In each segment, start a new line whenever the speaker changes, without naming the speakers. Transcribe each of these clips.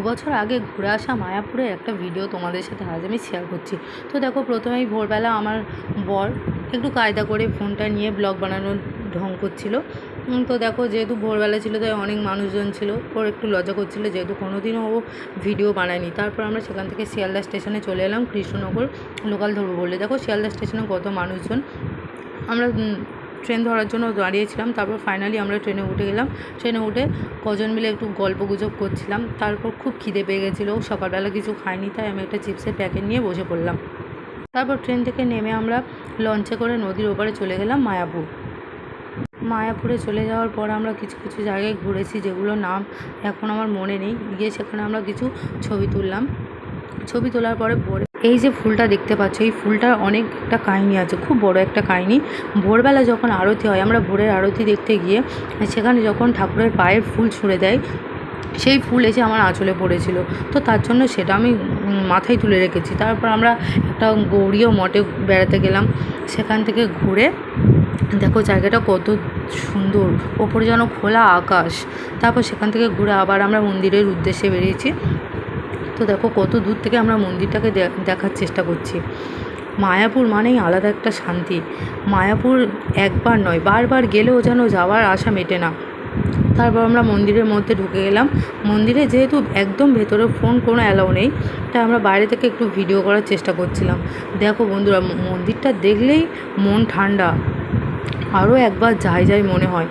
বছর আগে ঘুরে আসা মায়াপুরের একটা ভিডিও তোমাদের সাথে আজ আমি শেয়ার করছি। তো দেখো, প্রথমেই ভোরবেলা আমার বর একটু কায়দা করে ফোনটা নিয়ে ব্লগ বানানোর ঢং করছিল। তো দেখো, যেহেতু ভোরবেলা ছিল তাই অনেক মানুষজন ছিল, ওর একটু লজ্জা করছিল যেহেতু কোনোদিনও ও ভিডিও বানায়নি। তারপর আমরা সেখান থেকে শিয়ালদা স্টেশনে চলে এলাম, কৃষ্ণনগর লোকাল ধরবো বলে। দেখো শিয়ালদা স্টেশনে কত মানুষজন। আমরা ট্রেন ধরার জন্য দাঁড়িয়েছিলাম। তারপর ফাইনালি আমরা ট্রেনে উঠে গেলাম। ট্রেনে উঠে কজন মিলে একটু গল্প গুজব করছিলাম। তারপর খুব খিদে পেয়ে গেছিলো, সকালবেলা কিছু খাইনি, তাই আমি একটা চিপসের প্যাকেট নিয়ে বসে পড়লাম। তারপর ট্রেন থেকে নেমে আমরা লঞ্চে করে নদীর ওপারে চলে গেলাম মায়াপুর। মায়াপুরে চলে যাওয়ার পর আমরা কিছু কিছু জায়গায় ঘুরেছি, যেগুলোর নাম এখন আমার মনে নেই। গিয়ে সেখানে আমরা কিছু ছবি তুললাম। ছবি তোলার পরে এই যে ফুলটা দেখতে পাচ্ছ, এই ফুলটার অনেক একটা কাহিনী আছে, খুব বড় একটা কাহিনী। ভোরবেলা যখন আরতি হয়, আমরা ভোরের আরতি দেখতে গিয়ে সেখানে যখন ঠাকুরের পায়ের ফুল ছুঁড়ে দেয়, সেই ফুল এসে আমার আঁচলে পড়েছিল। তো তার জন্য সেটা আমি মাথায় তুলে রেখেছি। তারপর আমরা একটা গৌড়ীয় মঠে বেড়াতে গেলাম। সেখান থেকে ঘুরে দেখো জায়গাটা কত সুন্দর, ওপরে যেন খোলা আকাশ। তারপর সেখান থেকে ঘুরে আবার আমরা মন্দিরের উদ্দেশ্যে বেরিয়েছি। তো দেখো কত দূর থেকে আমরা মন্দিরটাকে দেখার চেষ্টা করছি। মায়াপুর মানেই আলাদা একটা শান্তি। মায়াপুর একবার নয়, বারবার গেলেও যেন যাওয়ার আশা মেটে না। তারপর আমরা মন্দিরের মধ্যে ঢুকে গেলাম। মন্দিরে যেহেতু একদম ভেতরে ফোন কোনো অ্যালাউ নেই, তাই আমরা বাইরে থেকে একটু ভিডিও করার চেষ্টা করছিলাম। দেখো বন্ধুরা, মন্দিরটা দেখলেই মন ঠান্ডা, আরও একবার যাই মনে হয়।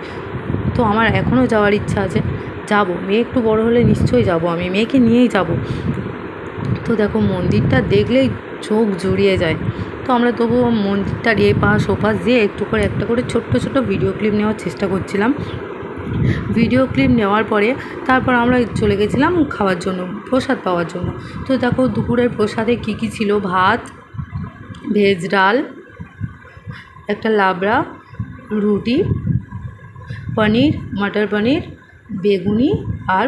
তো আমার এখনও যাওয়ার ইচ্ছা আছে, যাব। মেয়ে একটু বড় হলে নিশ্চয়ই যাব, আমি মেয়েকে নিয়েই যাব। তো দেখো মন্দিরটা দেখলেই চোখ জুড়িয়ে যায়। তো আমরা তবুও মন্দিরটার পাশ ওপাশ দিয়ে একটু করে একটা করে ছোট্ট ছোট্ট ভিডিও ক্লিপ নেওয়ার চেষ্টা করছিলাম। ভিডিও ক্লিপ নেওয়ার পরে তারপর আমরা চলে গেছিলাম খাওয়ার জন্য, প্রসাদ পাওয়ার জন্য। তো দেখো দুপুরের প্রসাদে কী কী ছিল: ভাত, ভেজ ডাল, একটা লাবড়া, রুটি, পনির, মটর পনির, বেগুনি আর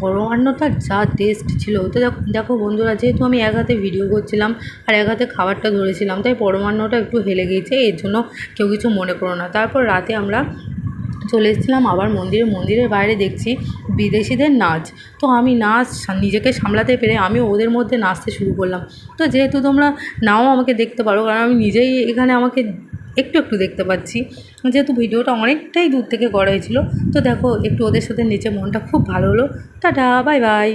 পরমান্নটার যা টেস্ট ছিল। তো দেখো বন্ধুরা, যেহেতু আমি এক হাতে ভিডিও করছিলাম আর এক হাতে খাবারটা ধরেছিলাম, তাই পরমান্নটা একটু হেলে গিয়েছে, এর জন্য কেউ কিছু মনে করো না। তারপর রাতে আমরা চলে এসেছিলাম আবার মন্দিরের বাইরে দেখছি বিদেশিদের নাচ। তো আমি নাচ নিজেকে সামলাতে পেরে আমিও ওদের মধ্যে নাচতে শুরু করলাম। তো যেহেতু তোমরা নাও আমাকে দেখতে পারো, কারণ আমি নিজেই এখানে আমাকে একটু একটু দেখতে পাচ্ছি, যেহেতু ভিডিওটা অনেকটাই দূর থেকে করা হয়েছিল। তো দেখো একটু ওদের সাথে নেচে মনটা খুব ভালো হলো। Tata, bye bye.